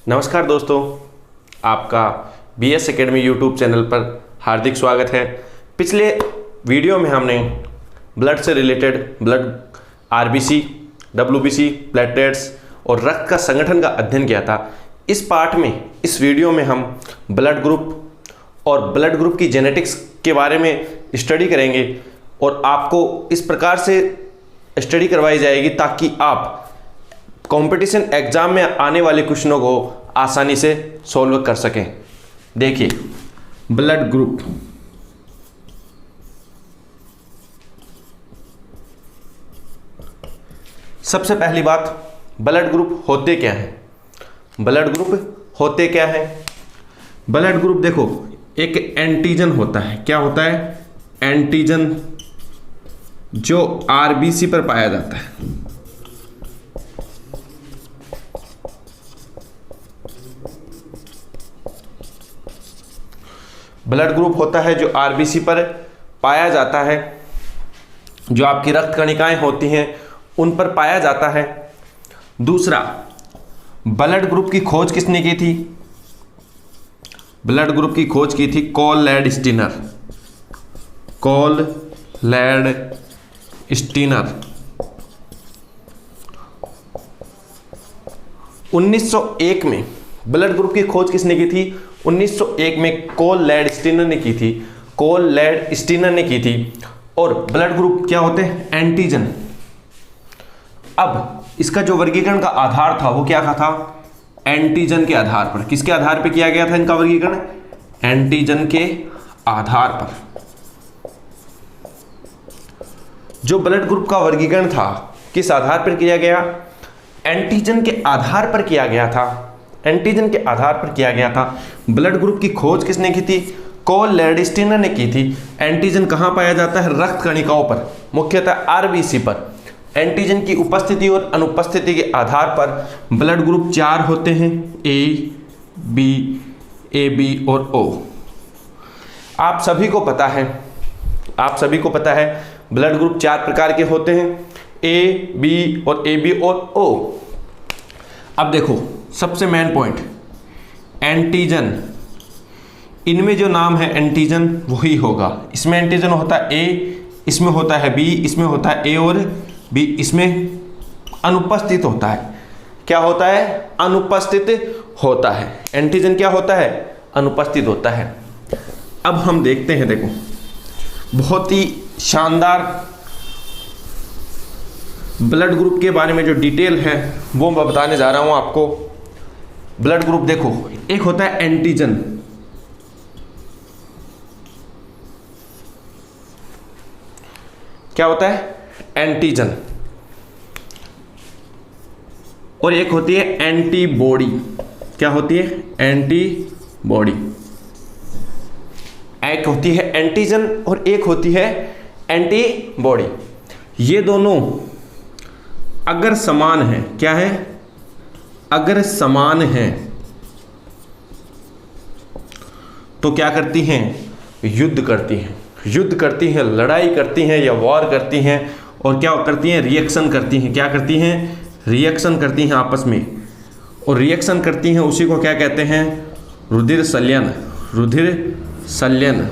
नमस्कार दोस्तों, आपका BS एकेडमी यूट्यूब चैनल पर हार्दिक स्वागत है। पिछले वीडियो में हमने ब्लड से related blood RBC, WBC, platelets और रक्त का संगठन का अध्ययन किया था। इस पार्ट में, इस वीडियो में हम ब्लड ग्रुप और ब्लड ग्रुप की जेनेटिक्स के बारे में स्टडी करेंगे और आपको इस प्रकार से स्टडी करवाई जाएगी ताकि आप कंपटीशन एग्जाम में आने वाले क्वेश्चनों को आसानी से सॉल्व कर सकें। देखिए, ब्लड ग्रुप, सबसे पहली बात, ब्लड ग्रुप होते क्या हैं? ब्लड ग्रुप होते क्या हैं? ब्लड ग्रुप देखो, एक एंटीजन होता है। क्या होता है? एंटीजन, जो RBC पर पाया जाता है। ब्लड ग्रुप होता है जो RBC पर पाया जाता है, जो आपकी रक्त कणिकाएं होती हैं उन पर पाया जाता है। दूसरा, ब्लड ग्रुप की खोज किसने की थी? ब्लड ग्रुप की खोज की थी कॉल लैंड-स्टीनर। कॉल लैंड-स्टीनर 1901 में ब्लड ग्रुप की खोज किसने की थी? 1901 में कॉल लैंड-स्टीनर ने की थी। कॉल लैंड-स्टीनर ने की थी। और ब्लड ग्रुप क्या होते हैं? एंटीजन। अब इसका जो वर्गीकरण का आधार था वो क्या था? एंटीजन के आधार पर। किसके आधार पर किया गया था इनका वर्गीकरण? एंटीजन के आधार पर। जो ब्लड ग्रुप का वर्गीकरण था किस आधार पर किया गया? एंटीजन के आधार पर किया गया था। एंटीजन के आधार पर किया गया था। ब्लड ग्रुप की खोज किसने की थी? कॉल लैंड-स्टीनर ने की थी। एंटीजन कहाँ पाया जाता है? रक्त कणिकाओं पर, मुख्यतः RBC पर। एंटीजन की उपस्थिति और अनुपस्थिति के आधार पर ब्लड ग्रुप 4 होते हैं, AB और O। आप सभी को पता है ब्लड ग्रुप 4 प्रकार के होते हैं, AB और O। अब देखो, सबसे मेन पॉइंट, एंटीजन, इनमें जो नाम है एंटीजन वही होगा। इसमें एंटीजन होता है A, इसमें होता है B, इसमें होता है A और B, इसमें अनुपस्थित होता है। क्या होता है? अनुपस्थित होता है। एंटीजन क्या होता है? अनुपस्थित होता है। अब हम देखते हैं, देखो, बहुत ही शानदार ब्लड ग्रुप के बारे में जो डिटेल है वो मैं बताने जा रहा हूं आपको। ब्लड ग्रुप देखो, एक होता है एंटीजन, क्या होता है? एंटीजन। और एक होती है एंटीबॉडी। क्या होती है? एंटीबॉडी। एक होती है एंटीजन और एक होती है एंटीबॉडी। ये दोनों अगर समान है, क्या है? अगर समान है तो क्या करती हैं? युद्ध करती हैं। युद्ध करती हैं, लड़ाई करती हैं या वॉर करती हैं। और क्या करती हैं? रिएक्शन करती हैं। क्या करती हैं? रिएक्शन करती हैं आपस में। और रिएक्शन करती हैं, उसी को क्या कहते हैं? रुधिर संलयन। रुधिर संलयन,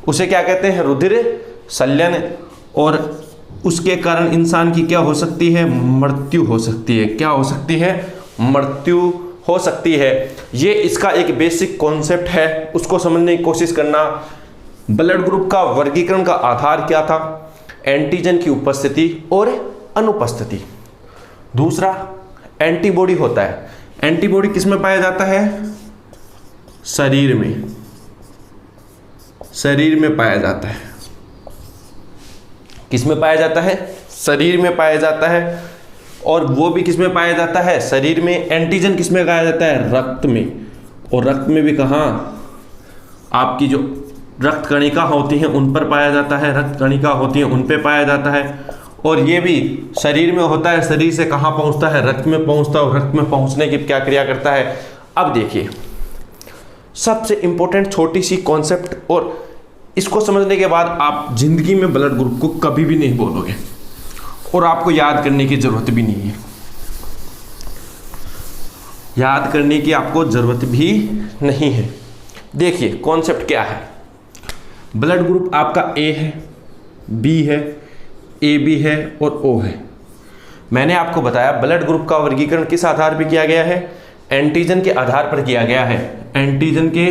उसे क्या कहते हैं? रुधिर संलयन। और उसके कारण इंसान की क्या हो सकती है? मृत्यु हो सकती है। क्या हो सकती है? मृत्यु हो सकती है। ये इसका एक बेसिक कॉन्सेप्ट है, उसको समझने की कोशिश करना। ब्लड ग्रुप का वर्गीकरण का आधार क्या था? एंटीजन की उपस्थिति और अनुपस्थिति। दूसरा, एंटीबॉडी होता है। एंटीबॉडी किस में पाया जाता है? शरीर में। शरीर में पाया जाता है। किस में पाया जाता है? शरीर में पाया जाता है। और वो भी किस में पाया जाता है? शरीर में। एंटीजन किस में पाया जाता है? रक्त में। और रक्त में भी कहाँ? आपकी जो रक्त कणिका होती हैं उन पर पाया जाता है। रक्त कणिका होती हैं उन पे पाया जाता है। और ये भी शरीर में होता है। शरीर से कहाँ पहुँचता है? रक्त में पहुँचता है। और रक्त में पहुँचने की क्या क्रिया करता है? अब देखिए, सबसे इंपॉर्टेंट छोटी सी कॉन्सेप्ट, और इसको समझने के बाद आप जिंदगी में ब्लड ग्रुप को कभी भी नहीं बोलोगे और आपको याद करने की जरूरत भी नहीं है। याद करने की आपको ज़रूरत भी नहीं है। देखिए कॉन्सेप्ट क्या है। ब्लड ग्रुप आपका ए है, बी है, ए बी है और ओ है। मैंने आपको बताया ब्लड ग्रुप का वर्गीकरण किस आधार पर किया गया है? एंटीजन के आधार पर किया गया है। एंटीजन के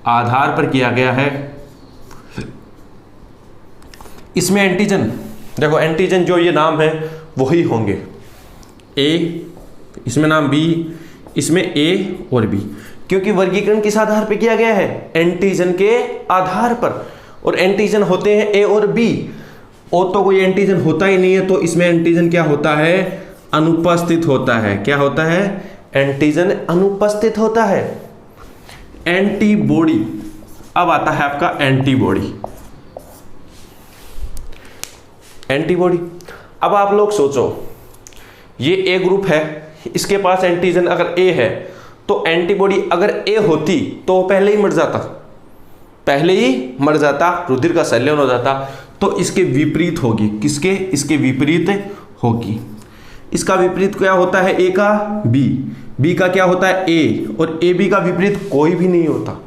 आधार पर किया गया है। इसमें एंटीजन देखो, एंटीजन जो ये नाम है वही होंगे। ए, इसमें नाम बी, इसमें ए और बी, क्योंकि वर्गीकरण किस आधार पर किया गया है? एंटीजन के आधार पर। और एंटीजन होते हैं ए और बी। और तो कोई एंटीजन होता ही नहीं है, तो इसमें एंटीजन क्या होता है? अनुपस्थित होता है। क्या होता है? एंटीजन अनुपस्थित होता है। एंटीबॉडी, अब आता है आपका एंटीबॉडी। एंटीबॉडी, अब आप लोग सोचो, ये ए ग्रुप है, इसके पास एंटीजन अगर ए है, तो एंटीबॉडी अगर ए होती तो पहले ही मर जाता, पहले ही मर जाता, रुधिर का संलयन हो जाता। तो इसके विपरीत होगी। किसके? इसके विपरीत होगी। इसका विपरीत क्या होता है? ए का बी, बी का क्या होता है? ए, और ए बी का विपरीत कोई भी नहीं होता।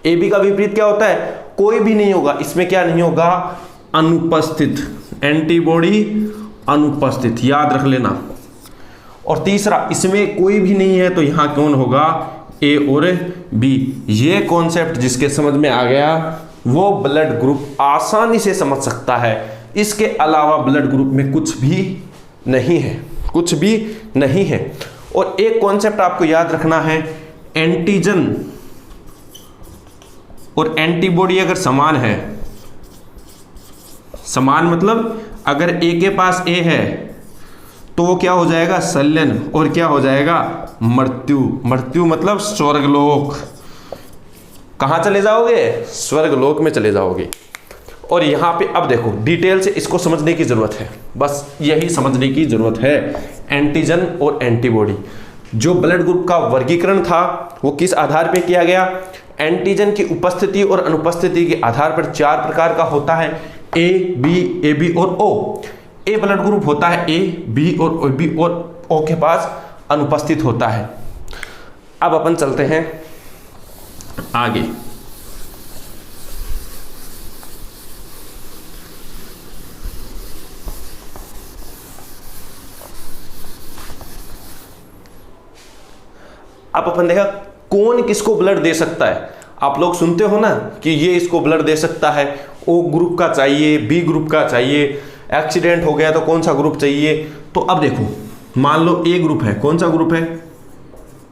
ए बी का विपरीत क्या होता है? कोई भी नहीं होगा। इसमें क्या नहीं होगा? अनुपस्थित। एंटीबॉडी अनुपस्थित, याद रख लेना। और तीसरा, इसमें कोई भी नहीं है, तो यहां कौन होगा? ए और बी। ये कॉन्सेप्ट जिसके समझ में आ गया वो ब्लड ग्रुप आसानी से समझ सकता है। इसके अलावा ब्लड ग्रुप में कुछ भी नहीं है, कुछ भी नहीं है। और एक कॉन्सेप्ट आपको याद रखना है, एंटीजन और एंटीबॉडी अगर समान है, समान मतलब अगर ए के पास ए है तो वो क्या हो जाएगा? संलयन, और क्या हो जाएगा? मृत्यु। मृत्यु मतलब स्वर्गलोक। कहां चले जाओगे? स्वर्गलोक में चले जाओगे। और यहां पे अब देखो, डिटेल से इसको समझने की जरूरत है, बस यही समझने की जरूरत है। एंटीजन और एंटीबॉडी, जो ब्लड ग्रुप का वर्गीकरण था वो किस आधार पे किया गया? एंटीजन की उपस्थिति और अनुपस्थिति के आधार पर 4 प्रकार का होता है, ए बी और ओ। ए ब्लड ग्रुप होता है ए, बी और बी, और ओ के पास अनुपस्थित होता है। अब अपन चलते हैं आगे। अब अपन देखा कौन किसको ब्लड दे सकता है। आप लोग सुनते हो ना कि ये इसको ब्लड दे सकता है, ओ ग्रुप का चाहिए, बी ग्रुप का चाहिए, एक्सीडेंट हो गया तो कौन सा ग्रुप चाहिए। तो अब देखो, मान लो ए ग्रुप है, कौन सा ग्रुप है?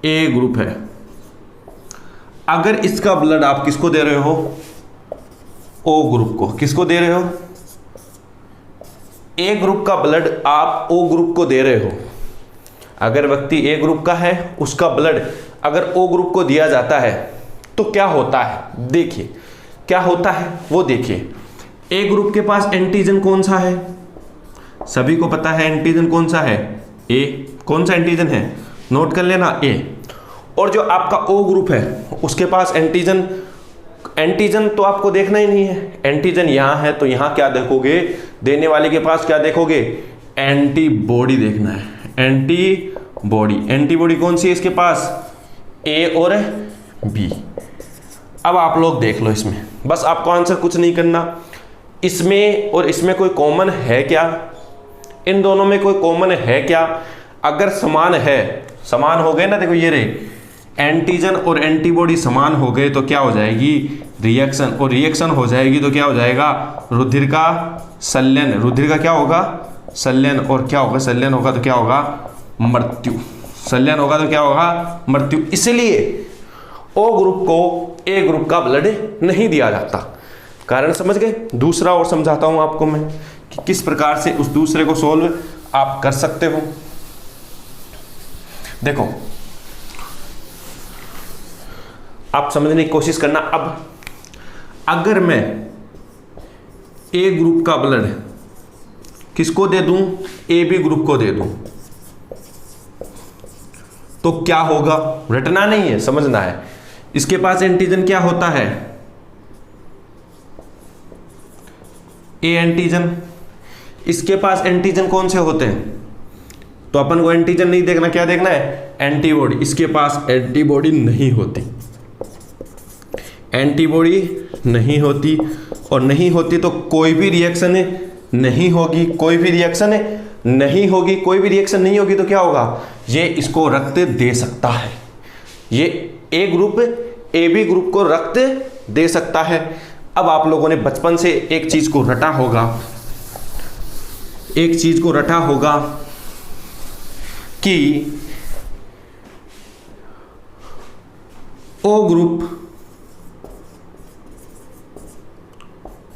ए ग्रुप है। अगर इसका ब्लड आप किसको दे रहे हो? ओ ग्रुप को। किसको दे रहे हो? ए ग्रुप का ब्लड आप ओ ग्रुप को दे रहे हो। अगर व्यक्ति ए ग्रुप का है, उसका ब्लड अगर ओ ग्रुप को दिया जाता है तो क्या होता है? देखिए क्या होता है वो देखिए। ए ग्रुप के पास एंटीजन कौन सा है? सभी को पता है एंटीजन कौन सा है? ए। कौन सा एंटीजन है? नोट कर लेना, ए। और जो आपका ओ ग्रुप है उसके पास एंटीजन तो आपको देखना ही नहीं है। एंटीजन यहां है तो यहां क्या देखोगे? देने वाले के पास क्या देखोगे? एंटीबॉडी देखना है। एंटीबॉडी। एंटीबॉडी कौन सी है इसके पास? ए और बी। अब आप लोग देख लो, इसमें बस आपको आंसर कुछ नहीं करना। इसमें और इसमें कोई कॉमन है क्या? इन दोनों में कोई कॉमन है क्या? अगर समान है, समान हो गए ना, देखो ये रहे एंटीजन और एंटीबॉडी समान हो गए तो क्या हो जाएगी? रिएक्शन। और रिएक्शन हो जाएगी तो क्या हो जाएगा? रुधिर का संलयन। रुधिर का क्या होगा? संलयन। और क्या होगा? संलयन होगा तो क्या होगा? मृत्यु। संलयन होगा तो क्या होगा? मृत्यु। इसलिए ओ ग्रुप को ए ग्रुप का ब्लड नहीं दिया जाता। कारण समझ गए? दूसरा और समझाता हूं आपको मैं कि किस प्रकार से उस दूसरे को सोल्व आप कर सकते हो। देखो, आप समझने की कोशिश करना। अब अगर मैं ए ग्रुप का ब्लड किसको दे दूं? ए बी ग्रुप को दे दूं तो क्या होगा? रटना नहीं है, समझना है। इसके पास एंटीजन क्या होता है? A antigen. इसके पास एंटीजन कौन से होते हैं? तो अपन को एंटीजन नहीं देखना, क्या देखना है? एंटीबॉडी। इसके पास एंटीबॉडी नहीं होती, एंटीबॉडी नहीं होती, और नहीं होती तो कोई भी रिएक्शन नहीं होगी, कोई भी रिएक्शन नहीं होगी, कोई भी रिएक्शन नहीं होगी तो क्या होगा? ये इसको रक्त दे सकता है, ये ए ग्रुप ए बी ग्रुप को रक्त दे सकता है। अब आप लोगों ने बचपन से एक चीज को रटा होगा, एक चीज को रटा होगा कि O group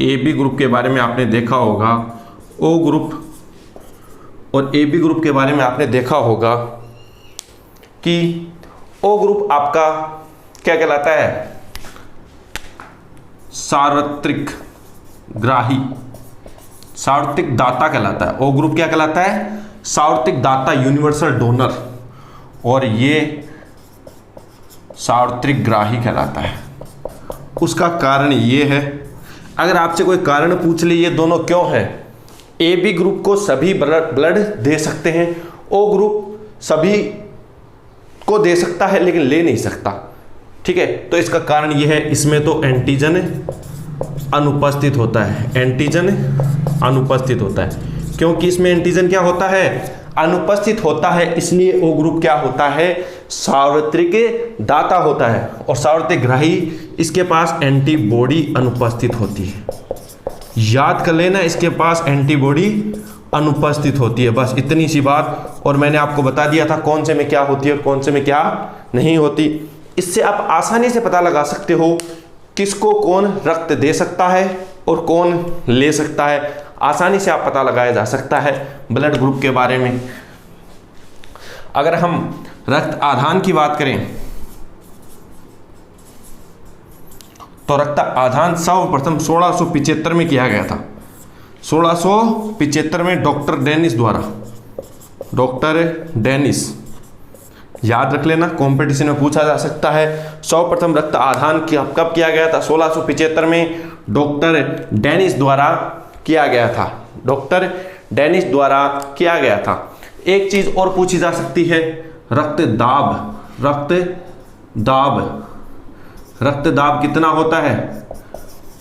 A B group के बारे में आपने देखा होगा, ओ ग्रुप और ए बी ग्रुप के बारे में आपने देखा होगा कि ओ ग्रुप आपका क्या कहलाता है? सार्वत्रिक ग्राही, सार्वत्रिक दाता कहलाता है। ओ ग्रुप क्या कहलाता है? सार्वत्रिक दाता, यूनिवर्सल डोनर, और ये सार्वत्रिक ग्राही कहलाता है। उसका कारण ये है, अगर आपसे कोई कारण पूछ ले ये दोनों क्यों है, ए बी ग्रुप को सभी ब्लड दे सकते हैं, ओ ग्रुप सभी को दे सकता है लेकिन ले नहीं सकता, ठीक है? तो इसका कारण यह है, इसमें तो एंटीजन अनुपस्थित होता है, एंटीजन अनुपस्थित होता है। क्योंकि इसमें एंटीजन क्या होता है? अनुपस्थित होता है, इसलिए ओ ग्रुप क्या होता है? सार्वत्रिक दाता होता है, और सार्वत्रिक ग्राही इसके पास एंटीबॉडी अनुपस्थित होती है। याद कर लेना, इसके पास एंटीबॉडी अनुपस्थित होती है, बस इतनी सी बात। और मैंने आपको बता दिया था कौन से में क्या होती है और कौन से में क्या नहीं होती। इससे आप आसानी से पता लगा सकते हो किसको कौन रक्त दे सकता है और कौन ले सकता है, आसानी से आप पता लगाया जा सकता है ब्लड ग्रुप के बारे में। अगर हम रक्त आधान की बात करें तो रक्त आधान सर्वप्रथम 1675 में किया गया था। 1675 में डॉक्टर डेनिस द्वारा, डॉक्टर डेनिस, याद रख लेना, कंपटीशन में पूछा जा सकता है। सर्वप्रथम रक्त आधान कब किया गया था? 1675 में डॉक्टर डेनिस द्वारा किया गया था, डॉक्टर डेनिस द्वारा किया गया था। एक चीज और पूछी जा सकती है, रक्त दाब, रक्त दाब, रक्त दाब कितना होता है?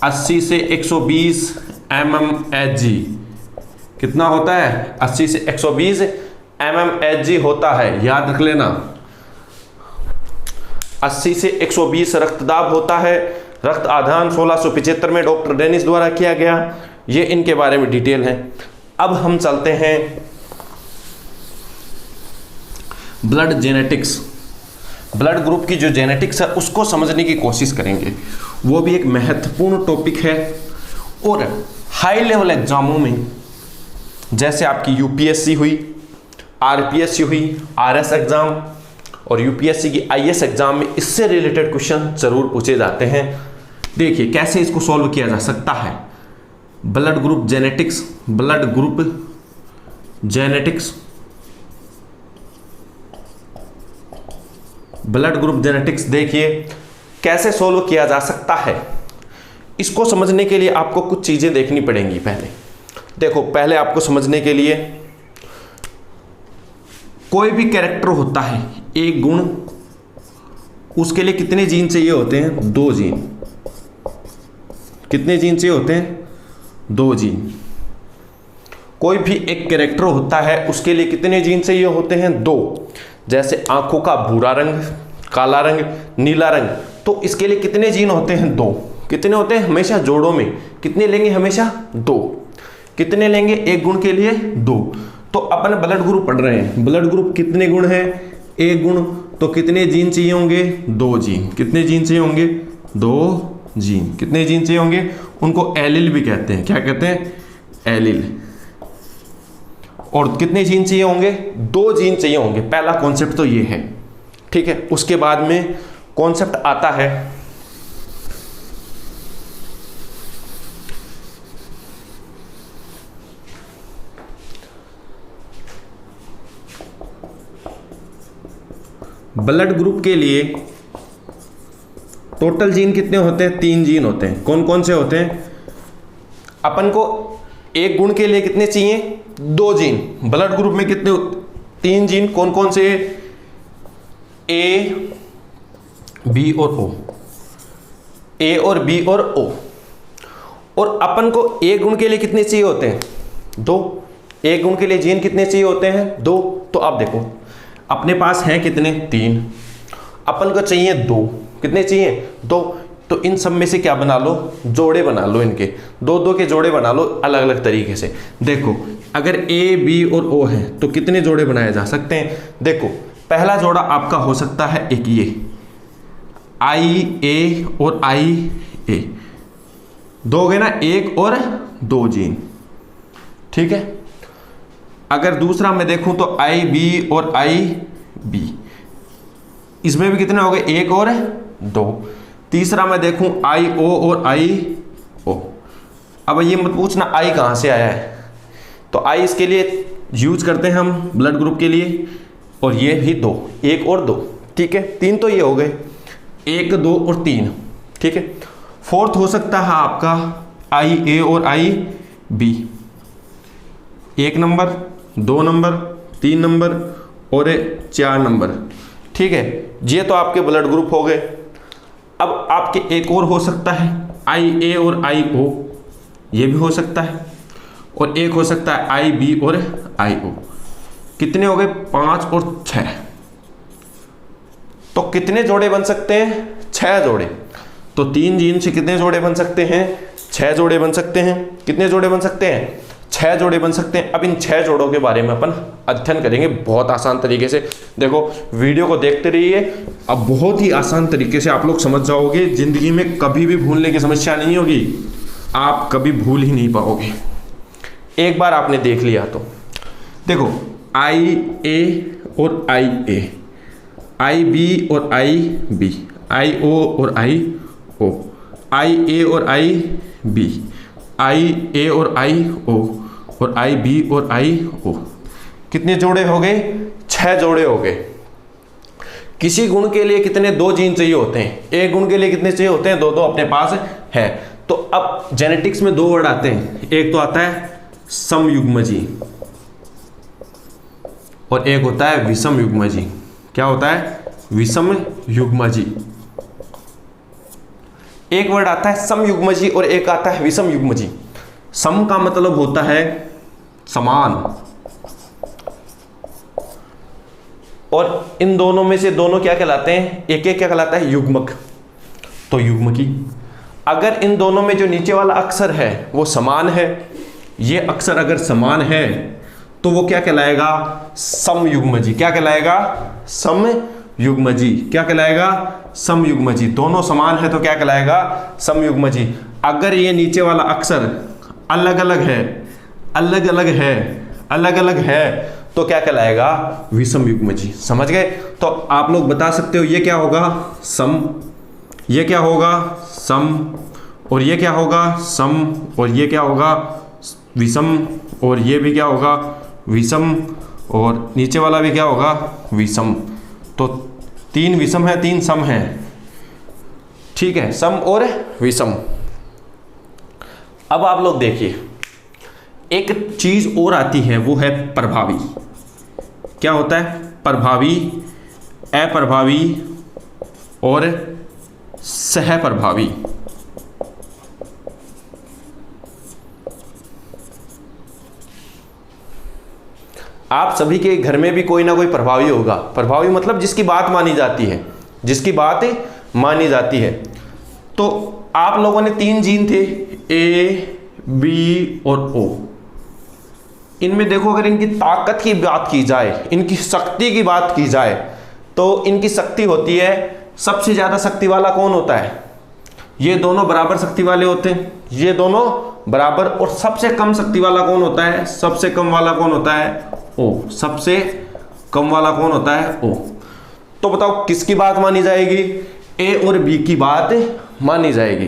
80 से 120 mmHg, कितना होता है? 80 से 120 mmHg होता है, याद रख लेना, 80 से 120 रक्तदाब होता है। रक्त आधान 1675 में डॉक्टर डेनिस द्वारा किया गया, ये इनके बारे में डिटेल है। अब हम चलते हैं ब्लड जेनेटिक्स, ब्लड ग्रुप की जो जेनेटिक्स है उसको समझने की कोशिश करेंगे। वो भी एक महत्वपूर्ण टॉपिक है, और हाई लेवल एग्जामों में जैसे आपकी यूपीएससी हुई, आरपीएससी हुई, आरएस एग्जाम और यूपीएससी की आईएएस एग्जाम में इससे रिलेटेड क्वेश्चन जरूर पूछे जाते हैं। देखिए कैसे इसको सॉल्व किया जा सकता है। Blood group genetics, blood group genetics, blood group genetics देखिए कैसे सॉल्व किया जा सकता है। इसको समझने के लिए आपको कुछ चीजें देखनी पड़ेंगी। पहले देखो, पहले आपको समझने के लिए कोई भी कैरेक्टर होता है, एक गुण, उसके लिए कितने जीन चाहिए होते हैं? 2 जीन। कितने जीन चाहिए होते हैं? 2 जीन। कोई भी एक कैरेक्टर होता है, उसके लिए कितने जीन चाहिए होते हैं? 2। जैसे आंखों का भूरा रंग, काला रंग, नीला रंग, तो इसके लिए कितने जीन होते हैं? 2। कितने होते हैं? हमेशा जोड़ों में कितने लेंगे? हमेशा 2। कितने लेंगे एक गुण के लिए? 2। तो अपन ब्लड ग्रुप पढ़ रहे हैं, ब्लड ग्रुप कितने गुण है? एक गुण, तो कितने जीन चाहिए होंगे? 2 जीन। कितने जीन चाहिए होंगे? 2 जीन। कितने जीन चाहिए होंगे? उनको एलिल भी कहते हैं। क्या कहते हैं? एलिल। और कितने जीन चाहिए होंगे? 2 जीन चाहिए होंगे। पहला कॉन्सेप्ट तो ये है, ठीक है। उसके बाद में कॉन्सेप्ट आता है ब्लड ग्रुप के लिए टोटल जीन कितने होते हैं? 3 जीन होते हैं। कौन कौन से होते हैं? अपन को एक गुण के लिए कितने चाहिए? 2 जीन। ब्लड ग्रुप में कितने तीन जीन कौन कौन से, ए बी और ओ, ए और बी और ओ। और अपन को एक गुण के लिए कितने चाहिए होते हैं, 2। एक गुण के लिए जीन कितने चाहिए होते हैं, 2। तो आप देखो अपने पास हैं कितने, 3, अपन को चाहिए 2, कितने चाहिए, 2। तो इन सब में से क्या बना लो, जोड़े बना लो, इनके 2-2 के जोड़े बना लो अलग अलग तरीके से। देखो अगर ए बी और ओ है तो कितने जोड़े बनाए जा सकते हैं। देखो पहला जोड़ा आपका हो सकता है एक ये आई ए और आई ए, दोगे ना 1 और 2 जीन, ठीक है। अगर दूसरा मैं देखूं तो आई बी और आई बी, इसमें भी कितने हो गए, 1 और 2। तीसरा मैं देखूं आई ओ और आई ओ। अब ये मत पूछना आई कहां से आया है, तो आई इसके लिए यूज करते हैं हम ब्लड ग्रुप के लिए, और ये भी 2, 1 और 2, ठीक है। 3 तो ये हो गए, 1 2 और 3, ठीक है। फोर्थ हो सकता है आपका आई ए और आई बी, 1 नंबर, 2 नंबर, 3 नंबर और 4 नंबर, ठीक है। ये तो आपके ब्लड ग्रुप हो गए। अब आपके एक और हो सकता है आई ए और आई ओ, ये भी हो सकता है, और एक हो सकता है आई बी और आई ओ। कितने हो गए, 5 और 6। तो कितने जोड़े बन सकते हैं, 6 जोड़े। तो 3 जीन से कितने जोड़े बन सकते हैं, 6 जोड़े बन सकते हैं। कितने जोड़े बन सकते हैं, 6 जोड़े बन सकते हैं। अब इन 6 जोड़ों के बारे में अपन अध्ययन करेंगे बहुत आसान तरीके से। देखो वीडियो को देखते रहिए, अब बहुत ही आसान तरीके से आप लोग समझ जाओगे। जिंदगी में कभी भी भूलने की समस्या नहीं होगी, आप कभी भूल ही नहीं पाओगे, एक बार आपने देख लिया तो। देखो आई ए और आई ए, आई बी और आई बी, आई ओ और आई ओ, आई ए और आई बी, आई ए और आई ओ, और आई बी और आई ओ। कितने जोड़े हो गए, 6 जोड़े हो गए। किसी गुण के लिए कितने 2 जीन चाहिए होते हैं, एक गुण के लिए कितने चाहिए होते हैं, 2 अपने पास है। तो अब जेनेटिक्स में 2 वर्ड आते हैं, एक तो आता है समयुग्मजी और एक होता है विषम युग्मजी। क्या होता है, विषम युग्मजी। एक वर्ड आता है समयुग्मजी और एक आता है विषम युग्मजी। सम का मतलब होता है समान, और इन दोनों में से दोनों क्या कहलाते हैं, एक एक क्या कहलाता है, युग्मक। तो युग्मकी। अगर इन दोनों में जो नीचे वाला अक्षर है वो समान है, ये अक्षर अगर समान है तो वो क्या कहलाएगा, समयुग्मजी। क्या कहलाएगा, समयुग्मजी। क्या कहलाएगा, समयुग्मजी। दोनों समान है तो क्या कहलाएगा, समयुग्मजी। अगर ये नीचे वाला अक्षर अलग अलग है, अलग अलग है, अलग अलग है, तो क्या कहलाएगा, विषम युग्मजी। समझ गए। तो आप लोग बता सकते हो ये क्या होगा, सम, ये क्या होगा, सम, और ये क्या होगा, सम, और ये क्या होगा, विषम, और ये भी क्या होगा, विषम, और नीचे वाला भी क्या होगा, विषम। तो 3 विषम है, 3 सम है, ठीक है, सम और विषम। अब आप लोग देखिए, एक चीज और आती है, वो है प्रभावी। क्या होता है, प्रभावी, अप्रभावी और सहप्रभावी। आप सभी के घर में भी कोई ना कोई प्रभावी होगा। प्रभावी मतलब जिसकी बात मानी जाती है, जिसकी बात मानी जाती है। तो आप लोगों ने 3 जीन थे, ए बी और ओ। इनमें देखो अगर इनकी ताकत की बात की जाए, इनकी शक्ति की बात की जाए, तो इनकी शक्ति होती है, सबसे ज्यादा शक्ति वाला कौन होता है, ये दोनों बराबर शक्ति वाले होते हैं, ये दोनों बराबर। और सबसे कम शक्ति वाला कौन होता है, सबसे कम वाला कौन होता है, ओ। सबसे कम वाला कौन होता है, ओ। तो बताओ किसकी बात मानी जाएगी, ए और बी की बात मानी जाएगी।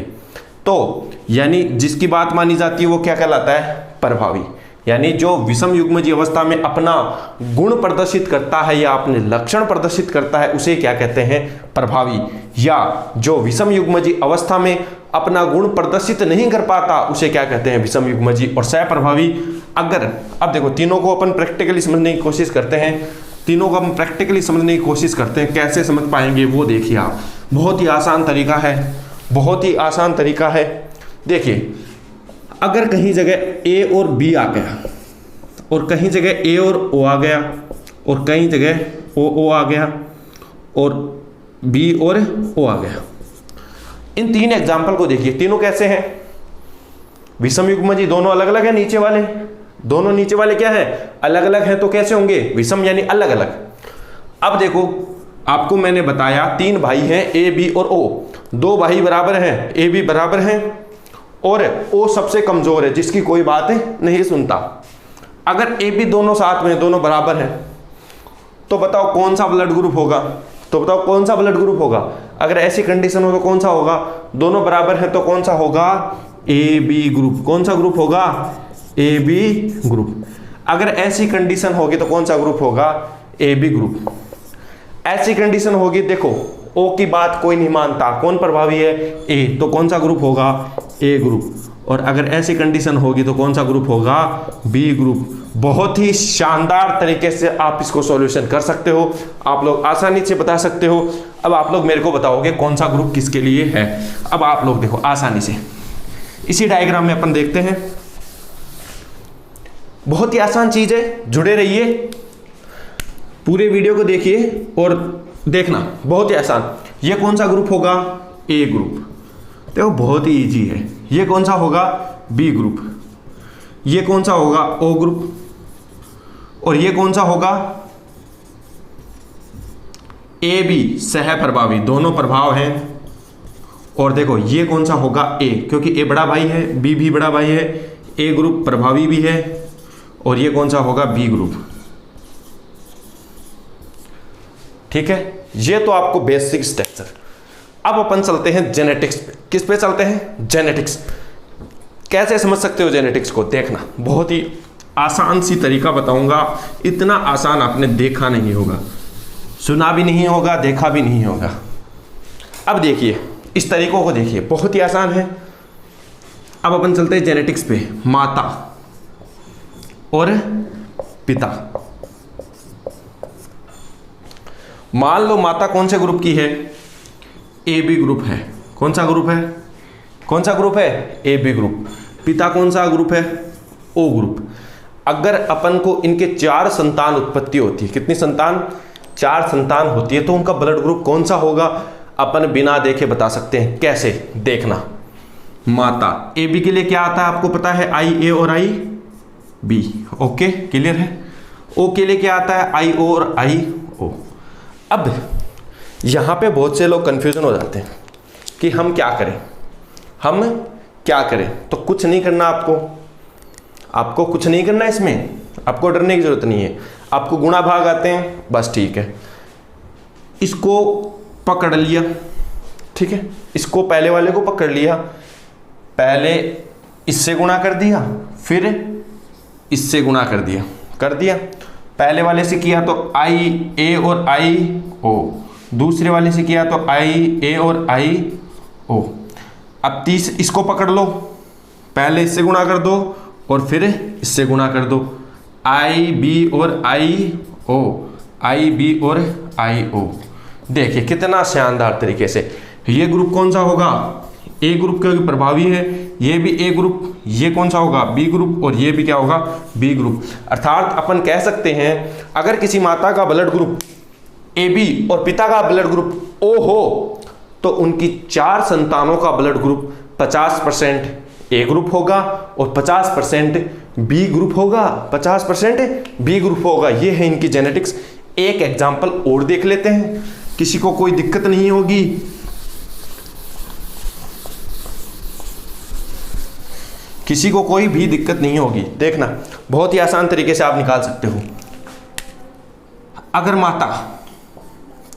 तो यानी जिसकी बात मानी जाती है वो क्या कहलाता है, प्रभावी। यानी जो विषम युग्मजी अवस्था में अपना गुण प्रदर्शित करता है या अपने लक्षण प्रदर्शित करता है उसे क्या कहते हैं, प्रभावी। या जो विषम युग्मजी अवस्था में अपना गुण प्रदर्शित नहीं कर पाता उसे क्या कहते हैं, विषम युग्मजी। और सहप्रभावी, अगर अब देखो तीनों को अपन प्रैक्टिकली समझने की कोशिश करते हैं, तीनों को हम प्रैक्टिकली समझने की कोशिश करते हैं, कैसे समझ पाएंगे वो देखिए आप। बहुत ही आसान तरीका है, बहुत ही आसान तरीका है। देखिए अगर कहीं जगह ए और बी आ गया, और कहीं जगह ए और ओ आ गया, और कहीं जगह ओ आ गया, और बी और ओ आ गया, इन तीन एग्जाम्पल को देखिए, तीनों कैसे हैं, विषम युग्मजी। दोनों अलग अलग है, नीचे वाले दोनों नीचे वाले क्या है, अलग अलग हैं, तो कैसे होंगे, विषम यानी अलग अलग। अब देखो आपको मैंने बताया तीन भाई हैं, ए बी और ओ। दो भाई बराबर हैं, ए बी बराबर हैं, और ओ सबसे कमजोर है, जिसकी कोई बात नहीं सुनता। अगर ए बी दोनों साथ में, दोनों बराबर हैं, तो बताओ कौन सा ब्लड ग्रुप होगा, तो बताओ कौन सा ब्लड ग्रुप होगा। अगर ऐसी कंडीशन हो तो कौन सा होगा, दोनों बराबर हैं तो कौन सा होगा, ए बी ग्रुप। कौन सा ग्रुप होगा, ए बी ग्रुप। अगर ऐसी कंडीशन होगी तो कौन सा ग्रुप होगा, ए बी ग्रुप। ऐसी कंडीशन होगी, देखो ओ की बात कोई नहीं मानता, कौन प्रभावी है, ए, तो कौन सा ग्रुप होगा, ए ग्रुप। और अगर ऐसी कंडीशन होगी तो कौन सा ग्रुप होगा, बी ग्रुप। बहुत ही शानदार तरीके से आप इसको सॉल्यूशन कर सकते हो, आप लोग आसानी से बता सकते हो। अब आप लोग मेरे को बताओगे कौन सा ग्रुप किसके लिए है। अब आप लोग देखो आसानी से इसी डायग्राम में अपन देखते हैं, बहुत ही आसान चीज है, जुड़े रहिए, पूरे वीडियो को देखिए और देखना, बहुत ही आसान। ये कौन सा ग्रुप होगा, ए ग्रुप। देखो बहुत ही इजी है। ये कौन सा होगा, बी ग्रुप। ये कौन सा होगा, ओ ग्रुप। और ये कौन सा होगा, ए बी सहप्रभावी, दोनों प्रभाव हैं। और देखो ये कौन सा होगा, ए, क्योंकि ए बड़ा भाई है, बी भी बड़ा भाई है, ए ग्रुप प्रभावी भी है। और ये कौन सा होगा, बी ग्रुप। ठीक है, ये तो आपको बेसिक स्ट्रक्चर। अब अपन चलते हैं जेनेटिक्स पे। किस पे चलते हैं, जेनेटिक्स। कैसे समझ सकते हो जेनेटिक्स को, देखना बहुत ही आसान सी तरीका बताऊंगा। इतना आसान आपने देखा नहीं होगा, सुना भी नहीं होगा, देखा भी नहीं होगा। अब देखिए इस तरीकों को देखिए, बहुत ही आसान है। अब अपन चलते हैं जेनेटिक्स पे। माता और पिता, मान लो माता कौन से ग्रुप की है, ए बी ग्रुप है। कौन सा ग्रुप है, कौन सा ग्रुप है, ए बी ग्रुप। पिता कौन सा ग्रुप है, ओ ग्रुप। अगर अपन को इनके 4 संतान उत्पत्ति होती है, कितनी संतान, 4 संतान होती है, तो उनका ब्लड ग्रुप कौन सा होगा, अपन बिना देखे बता सकते हैं। कैसे, देखना। माता ए बी के लिए क्या आता है आपको पता है, आई ए और आई बी। ओके, क्लियर है। ओ के लिए क्या आता है, आई ओ और आई ओ। अब यहां पे बहुत से लोग कंफ्यूजन हो जाते हैं कि हम क्या करें, हम क्या करें। तो कुछ नहीं करना आपको कुछ नहीं करना, इसमें आपको डरने की जरूरत नहीं है। आपको गुणा भाग आते हैं, बस ठीक है, इसको पकड़ लिया, ठीक है, इसको पहले वाले को पकड़ लिया, पहले इससे गुणा कर दिया, फिर इससे गुणा कर दिया। पहले वाले से किया तो आई ए और आई ओ, दूसरे वाले से किया तो आई ए और आई ओ। अब इसको पकड़ लो, पहले इससे गुणा कर दो और फिर इससे गुणा कर दो, आई बी और आई ओ, आई बी और आई ओ। देखिए कितना शानदार तरीके से। ये ग्रुप कौन सा होगा, ए ग्रुप का प्रभावी है, ये भी ए ग्रुप, ये कौन सा होगा, बी ग्रुप, और ये भी क्या होगा, बी ग्रुप। अर्थात अपन कह सकते हैं अगर किसी माता का ब्लड ग्रुप ए बी और पिता का ब्लड ग्रुप ओ हो, तो उनकी 4 संतानों का ब्लड ग्रुप 50% ए ग्रुप होगा और 50% बी ग्रुप होगा, 50% बी ग्रुप होगा। ये है इनकी जेनेटिक्स। एक एग्जाम्पल और देख लेते हैं, किसी को कोई दिक्कत नहीं होगी। किसी को कोई भी दिक्कत नहीं होगी, देखना बहुत ही आसान तरीके से आप निकाल सकते हो। अगर माता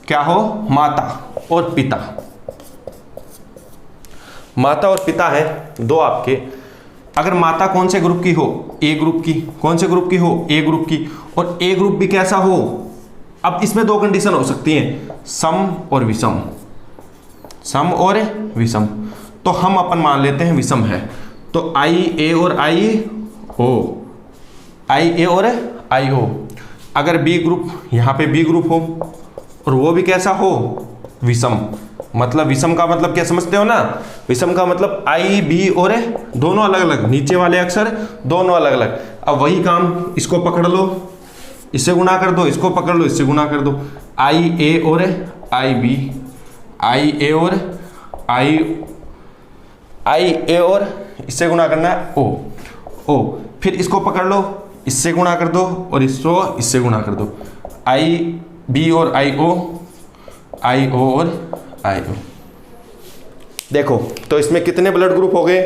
क्या हो, माता और पिता, माता और पिता है दो आपके। अगर माता कौन से ग्रुप की हो, ए ग्रुप की, कौन से ग्रुप की हो, ए ग्रुप की, और ए ग्रुप भी कैसा हो। अब इसमें 2 कंडीशन हो सकती हैं, सम और विषम, सम और विषम। तो हम अपन मान लेते हैं विषम है। तो आई ए और आई ओ, आई ए और आई ओ, अगर बी ग्रुप, यहाँ पे बी ग्रुप हो और वो भी कैसा हो, विषम, मतलब विषम का मतलब क्या समझते हो ना, विषम का मतलब आई बी और ए दोनों अलग अलग, नीचे वाले अक्षर दोनों अलग अलग। अब वही काम, इसको पकड़ लो, इससे गुणा कर दो, इसको पकड़ लो, इससे गुणा कर दो, आई ए और आई बी, आई ए और आई ए और इससे गुणा करना है ओ, फिर इसको पकड़ लो, इससे गुणा कर दो और इसको इससे गुणा कर दो, आई बी और आई ओ और आई ओ। देखो तो इसमें कितने ब्लड ग्रुप हो गए,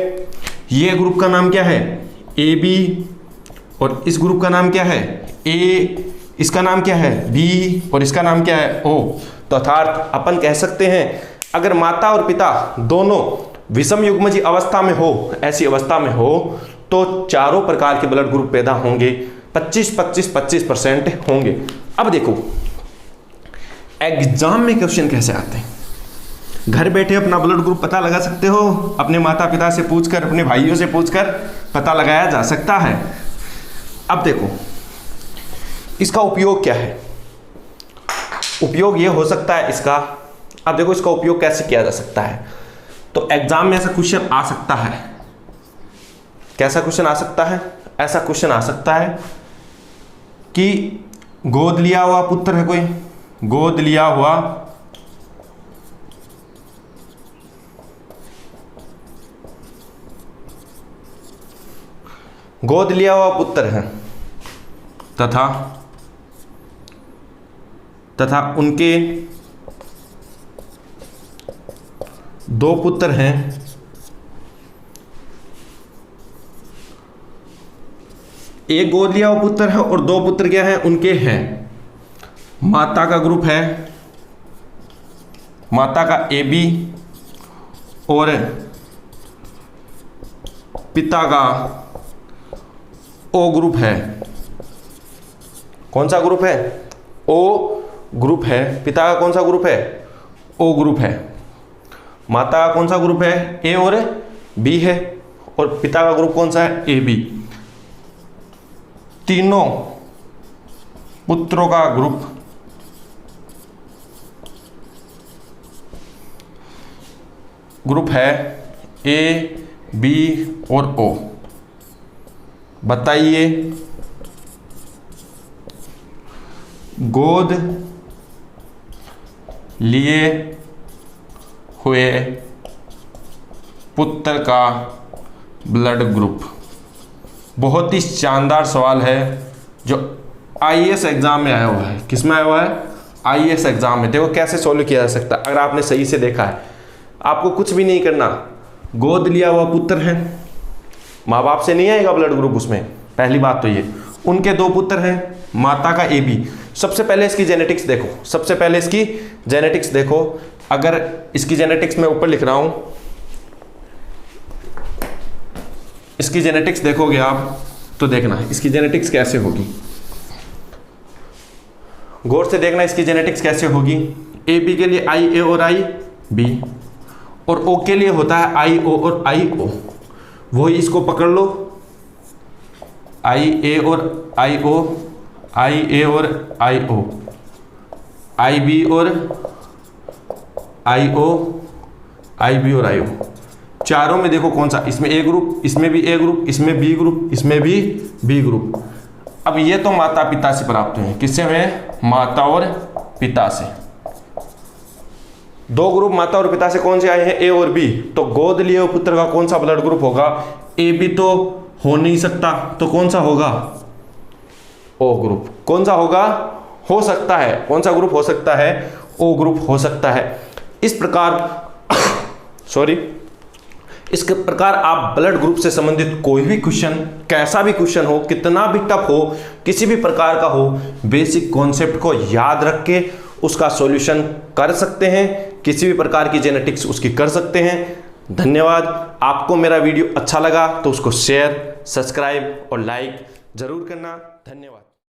ये ग्रुप का नाम क्या है, ए बी, और इस ग्रुप का नाम क्या है, ए, इसका नाम क्या है, बी, और इसका नाम क्या है, ओ। तो अर्थात अपन कह सकते हैं अगर माता और पिता दोनों विषम युग्मजीय अवस्था में हो, ऐसी अवस्था में हो, तो चारों प्रकार के ब्लड ग्रुप पैदा होंगे, 25-25-25% होंगे। अब देखो एग्जाम में क्वेश्चन कैसे आते हैं, घर बैठे अपना ब्लड ग्रुप पता लगा सकते हो, अपने माता पिता से पूछकर, अपने भाइयों से पूछकर पता लगाया जा सकता है। अब देखो इसका उपयोग क्या है, उपयोग ये हो सकता है इसका, अब देखो इसका उपयोग कैसे किया जा सकता है। तो एग्जाम में ऐसा क्वेश्चन आ सकता है, कैसा क्वेश्चन आ सकता है, ऐसा क्वेश्चन आ सकता है कि गोद लिया हुआ पुत्र है कोई, गोद लिया हुआ पुत्र है तथा उनके दो पुत्र हैं, एक गोद लिया हुआ पुत्र है और दो पुत्र क्या हैं, उनके हैं। माता का ग्रुप है, माता का ए बी और पिता का ओ ग्रुप है। कौन सा ग्रुप है, ओ ग्रुप है। पिता का कौन सा ग्रुप है, ओ ग्रुप है। माता का कौन सा ग्रुप है, ए और बी है, और पिता का ग्रुप कौन सा है, ए बी। तीनों पुत्रों का ग्रुप है ए बी और ओ। बताइए गोद लिए हुए पुत्र का ब्लड ग्रुप। बहुत ही शानदार सवाल है जो आईएएस एग्जाम में आया हुआ है। किस में आया हुआ है, आईएएस एग्जाम में। देखो कैसे सॉल्व किया जा सकता है अगर आपने सही से देखा है। आपको कुछ भी नहीं करना, गोद लिया हुआ पुत्र है, माँ बाप से नहीं आएगा ब्लड ग्रुप उसमें, पहली बात तो ये। उनके दो पुत्र हैं, माता का ए बी। सबसे पहले इसकी जेनेटिक्स देखो, सबसे पहले इसकी जेनेटिक्स देखो। अगर इसकी जेनेटिक्स मैं ऊपर लिख रहा हूं, इसकी जेनेटिक्स देखोगे आप तो देखना इसकी जेनेटिक्स कैसे होगी, गौर से देखना इसकी जेनेटिक्स कैसे होगी। ए बी के लिए आई ए और आई बी, और ओ के लिए होता है आई ओ और आई ओ। वही इसको पकड़ लो, आई ए और आई ओ, आई ए और आई ओ, आई बी और आई ओ, आई बी और आई ओ। चारों में देखो कौन सा, इसमें ए ग्रुप, इसमें भी ए ग्रुप, इसमें बी ग्रुप, इसमें भी बी ग्रुप। अब ये तो माता पिता से प्राप्त हुए, किससे हुए, माता और पिता से। दो ग्रुप माता और पिता से कौन से आए हैं, ए और बी। तो गोद लिए हुए पुत्र का कौन सा ब्लड ग्रुप होगा, ए बी तो हो नहीं सकता, तो कौन सा होगा, ओ ग्रुप। कौन सा होगा, हो सकता है, कौन सा ग्रुप हो सकता है, ओ ग्रुप हो सकता है। इस प्रकार इस प्रकार आप ब्लड ग्रुप से संबंधित कोई भी क्वेश्चन, कैसा भी क्वेश्चन हो, कितना भी टफ हो, किसी भी प्रकार का हो, बेसिक कॉन्सेप्ट को याद रख के उसका सॉल्यूशन कर सकते हैं। किसी भी प्रकार की जेनेटिक्स उसकी कर सकते हैं। धन्यवाद। आपको मेरा वीडियो अच्छा लगा तो उसको शेयर, सब्सक्राइब और लाइक जरूर करना। धन्यवाद।